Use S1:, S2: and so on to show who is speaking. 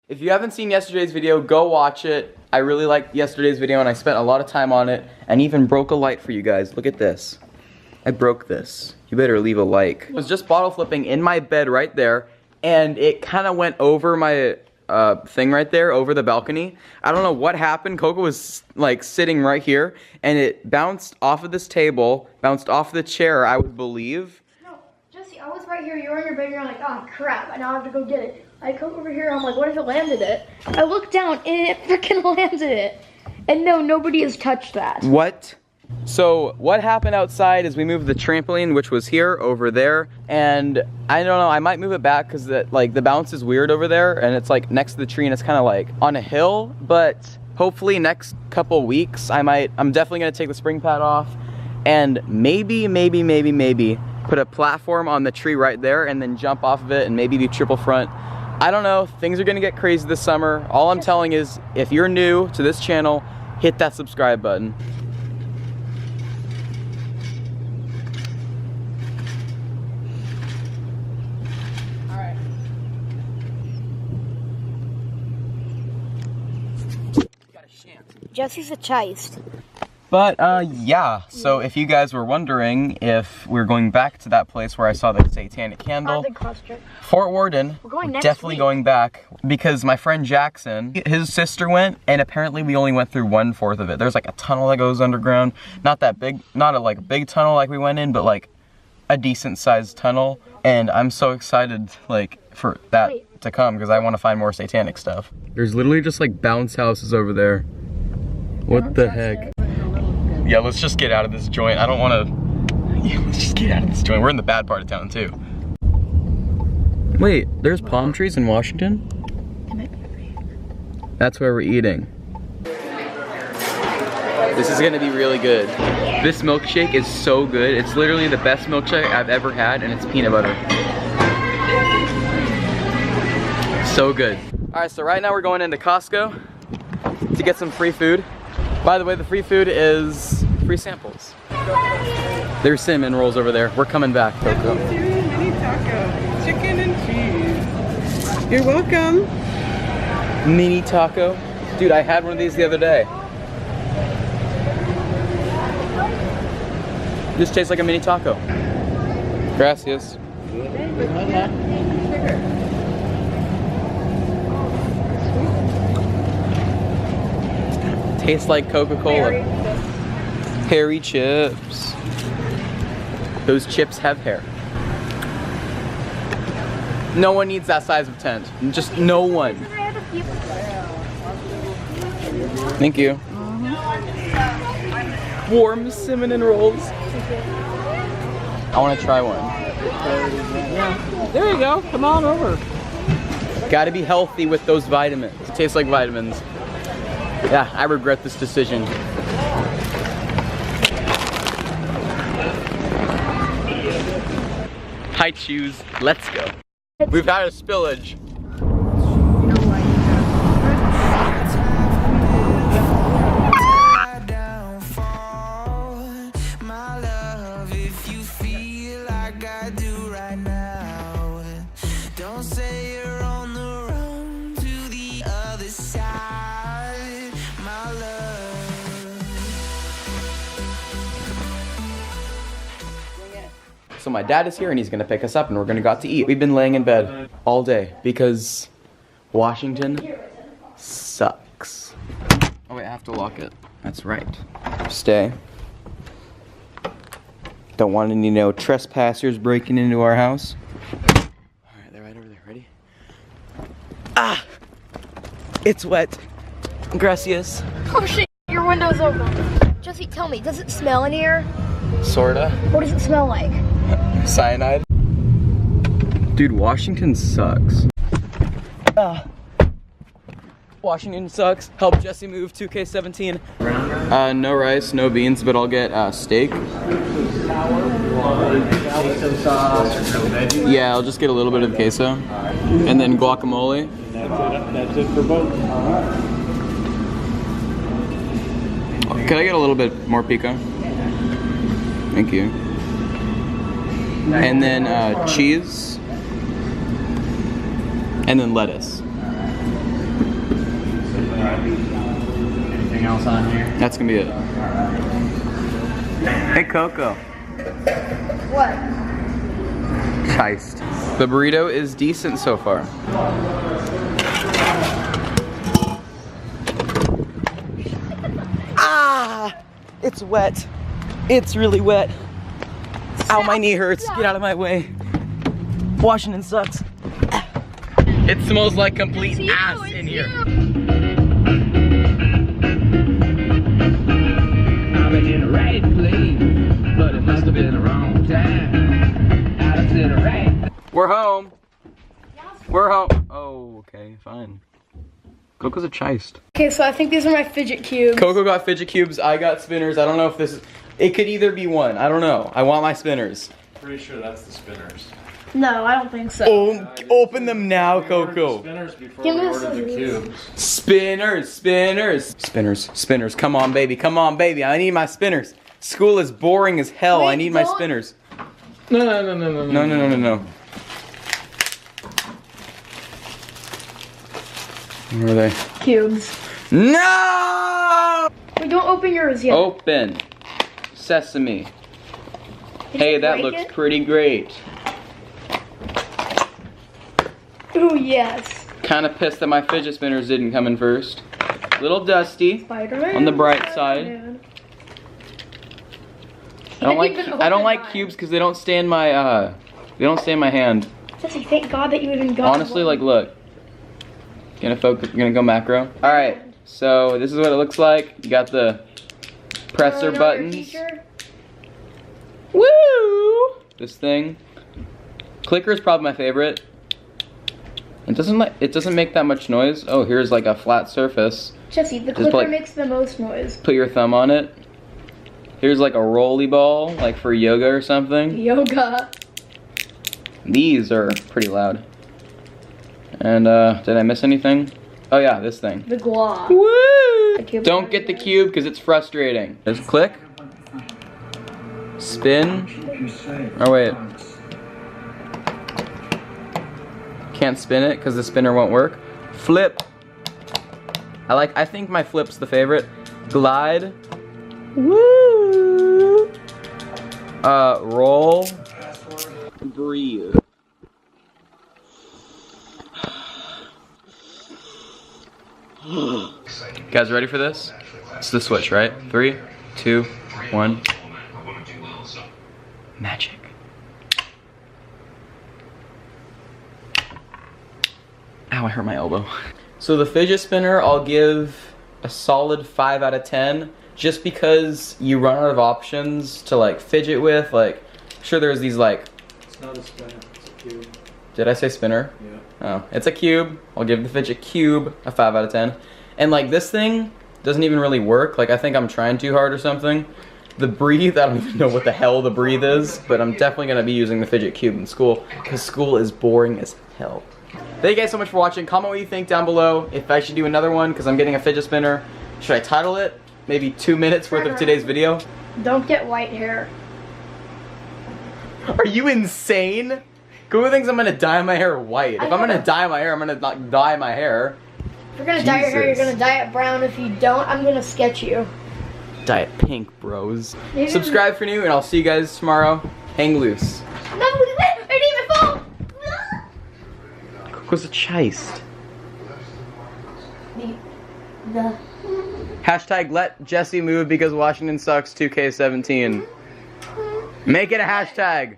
S1: If you haven't seen yesterday's video, go watch it. I really liked yesterday's video and I spent a lot of time on it and even broke a light for you guys. Look at this. I broke this. You better leave a like. I was just bottle flipping in my bed right there and it kind of went over my thing right there, over the balcony. I don't know what happened. Coco was like sitting right here and it bounced off of this table, bounced off the chair, I would believe.
S2: No, Jesse, I was right here. You were in your bed and you're like, oh crap, I now have to go get it. I come over here, I'm like, what if it landed it? I looked down and it freaking landed it. And no, nobody has touched that.
S1: What? So what happened outside is we moved the trampoline, which was here, over there. And I don't know, I might move it back because the bounce is weird over there. And it's like next to the tree and it's kind of like on a hill. But hopefully next couple weeks, I'm definitely going to take the spring pad off. And maybe put a platform on the tree right there and then jump off of it and maybe do triple front. I don't know, things are gonna get crazy this summer. All I'm telling is, if you're new to this channel, hit that subscribe button.
S2: All right. Jesse's a chist.
S1: But yeah, so if you guys were wondering if we're going back to that place where I saw the satanic candle, Fort Worden,
S2: we're going next
S1: definitely
S2: week.
S1: going back because my friend Jackson, his sister went and apparently we only went through 1/4 of it. There's like a tunnel that goes underground, not that big, not a like big tunnel like we went in, but like a decent sized tunnel. And I'm so excited like for that to come because I want to find more satanic stuff. There's literally just like bounce houses over there. What the heck? Yeah, let's just get out of this joint. I don't want to... Yeah, let's just get out of this joint. We're in the bad part of town, too. Wait, there's palm trees in Washington? That's where we're eating. This is gonna be really good. This milkshake is so good. It's literally the best milkshake I've ever had, and it's peanut butter. So good. All right, so right now we're going into Costco to get some free food. By the way, the free food is free samples. There's cinnamon rolls over there. We're coming back, Coco.
S3: Mini taco, chicken and cheese. You're welcome.
S1: Mini taco. Dude, I had one of these the other day. This tastes like a mini taco. Gracias. Tastes like Coca-Cola. Hairy chips. Those chips have hair. No one needs that size of tent. Just no one. Thank you. Warm cinnamon rolls. I want to try one.
S3: There you go. Come on over.
S1: Gotta be healthy with those vitamins. It tastes like vitamins. Yeah, I regret this decision. High shoes, let's go. We've had a spillage. So my dad is here and he's gonna pick us up and we're gonna go out to eat. We've been laying in bed all day because Washington sucks. Oh wait, I have to lock it. That's right. Stay. Don't want any trespassers breaking into our house. Alright, they're right over there. Ready? Ah! It's wet. Gracias.
S2: Oh shit, your window's open. Jesse, tell me, does it smell in here?
S1: Sorta.
S2: What does it smell like?
S1: Cyanide. Dude, Washington sucks. Washington sucks. Help Jesse move 2K17. No rice, no beans, but I'll get steak. Yeah, I'll just get a little bit of queso. And then guacamole.
S4: That's it for both.
S1: Could I get a little bit more pico? Thank you. And then cheese. And then lettuce.
S4: Anything else on here?
S1: That's gonna be it. Hey, Coco.
S2: What?
S1: Heist. The burrito is decent so far. Ah! It's wet. It's really wet. Ow, my knee hurts. Get out of my way. Washington sucks. It smells like complete ass in here.
S5: I've been in the right place, but it must have been the wrong time. I was in the right.
S1: We're home. We're home. Oh, okay, fine. Coco's a chist.
S2: Okay, so I think these are my fidget cubes.
S1: Coco got fidget cubes. I got spinners. I don't know if this is. It could either be one. I don't know. I want my spinners.
S4: Pretty sure that's the spinners.
S2: No, I don't think so.
S1: Oh, open them now, Coco.
S4: Spinners before
S2: Give
S4: we
S2: me
S4: ordered the
S2: scissors.
S4: cubes.
S1: Spinners, spinners. Spinners, spinners. Come on, baby. Come on, baby. I need my spinners. School is boring as hell.
S2: Wait,
S1: I need my
S2: don't-
S1: spinners.
S4: No.
S1: No, no, no, no, no. Where are they?
S2: Cubes.
S1: No!
S2: Wait, don't open yours yet.
S1: Open. Sesame.
S2: Did
S1: Hey,
S2: you
S1: that
S2: break
S1: looks
S2: it?
S1: pretty great.
S2: Oh, yes.
S1: Kind of pissed that my fidget spinners didn't come in first. Little dusty.
S2: Spider-Man.
S1: On the bright side.
S2: Spider-Man.
S1: I don't
S2: Even
S1: like
S2: open
S1: like
S2: mine.
S1: cubes because they don't stay in my hand.
S2: Jesse, thank God that you even got
S1: Honestly,
S2: one.
S1: like, look. Gonna go macro. All right, so this is what it looks like. You got the presser
S2: Another
S1: buttons.
S2: feature.
S1: Woo! This thing. Clicker is probably my favorite. It doesn't make that much noise. Oh, here's like a flat surface.
S2: Jesse, the
S1: Just
S2: clicker
S1: like-
S2: makes the most noise.
S1: Put your thumb on it. Here's like a rolly ball, like for yoga or something.
S2: Yoga.
S1: These are pretty loud. And did I miss anything? Oh yeah, this thing.
S2: The glob.
S1: Woo!
S2: The cube
S1: Don't get the cube because it's frustrating. Just click. Spin. Oh wait. Can't spin it because the spinner won't work. Flip. I think my flip's the favorite. Glide. Woo! Roll. Breathe. Guys, ready for this? It's the switch, right? 3, 2, 1. Magic. Ow, I hurt my elbow. So the fidget spinner, I'll give a solid 5 out of 10, just because you run out of options to like fidget with. Like, sure, there's these like.
S4: It's not a spinner, it's a cube.
S1: Did I say spinner?
S4: Yeah.
S1: Oh, it's a cube. I'll give the fidget cube a 5 out of 10. And like this thing doesn't even really work. Like I think I'm trying too hard or something. The breathe, I don't even know what the hell the breathe is, but I'm definitely gonna be using the fidget cube in school because school is boring as hell. Thank you guys so much for watching. Comment what you think down below. If I should do another one because I'm getting a fidget spinner. Should I title it? Maybe 2 minutes worth of today's video?
S2: Don't get white hair.
S1: Are you insane? Google thinks I'm gonna dye my hair white. If I'm gonna dye my hair, I'm gonna not dye my hair.
S2: If you're gonna dye your hair, you're
S1: Jesus.
S2: gonna dye it brown. If you don't, I'm gonna sketch you.
S1: Dye it pink, bros.
S2: Maybe-
S1: Subscribe for new, and I'll see you guys tomorrow. Hang loose.
S2: No, I didn't even fall.
S1: Coco's a chist.
S2: The
S1: Hashtag let Jesse move because Washington sucks 2K17. Make it a hashtag.